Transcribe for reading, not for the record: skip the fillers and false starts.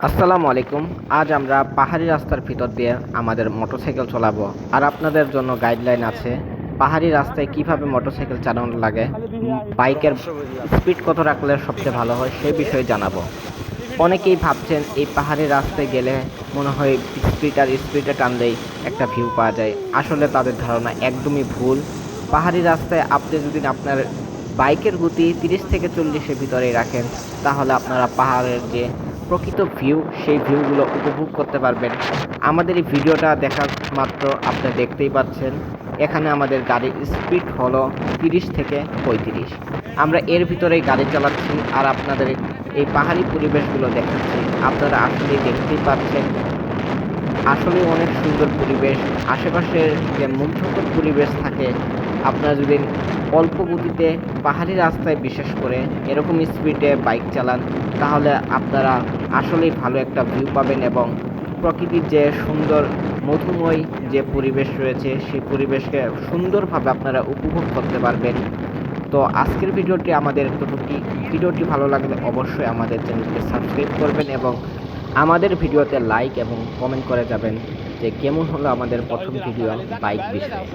আসসালামু আলাইকুম। আজ আমরা পাহাড়ি রাস্তার ভিতর দিয়ে আমাদের মোটরসাইকেল চলাবো। আর আপনাদের জন্য গাইডলাইন আছে পাহাড়ি রাস্তায় কিভাবে মোটরসাইকেল চালানো লাগে, বাইকের স্পিড কত রাখলে সবচেয়ে ভালো হয় সেই বিষয়ে জানাবো। অনেকেই ভাবছেন এই পাহাড়ি রাস্তায় গেলে মনে হয় স্পিডে টানলেই একটা ভিউ পাওয়া যায়। আসলে তাদের ধারণা একদমই ভুল। পাহাড়ি রাস্তায় আপনি যদি আপনার বাইকের গতি 30 থেকে 40-এর ভিতরেই রাখেন, তাহলে আপনারা পাহাড়ের যে প্রকৃত ভিউ সেই ভিউগুলো উপভোগ করতে পারবেন। আমাদের এই ভিডিওটা দেখা মাত্র আপনি দেখতেই পাচ্ছেন এখানে আমাদের গাড়ির স্পিড হলো 30 থেকে 35। আমরা এর ভিতরেই গাড়ি চালাচ্ছি আর আপনাদের এই পাহাড়ি পরিবেশগুলো দেখাচ্ছি। আপনারা আসলেই দেখতেই পাচ্ছেন, আসলে অনেক সুন্দর পরিবেশ। আশেপাশের যে মুগ্ধকর পরিবেশ থাকে, আপনারা যদি অল্প গতিতে পাহাড়ি রাস্তায় বিশেষ করে এরকম স্পিডে বাইক চালান, তাহলে আপনারা আসলেই ভালো একটা ভিউ পাবেন এবং প্রকৃতির যে সুন্দর মধুময় যে পরিবেশ রয়েছে সেই পরিবেশকে সুন্দরভাবে আপনারা উপভোগ করতে পারবেন। তো আজকের ভিডিওটি আমাদের এতটুকুই। ভিডিওটি ভালো লাগলে অবশ্যই আমাদের চ্যানেলকে সাবস্ক্রাইব করবেন এবং আমাদের ভিডিওতে লাইক এবং কমেন্ট করে যাবেন যে কেমন হলো আমাদের প্রথম ভিডিও বাইক বিষয়ে।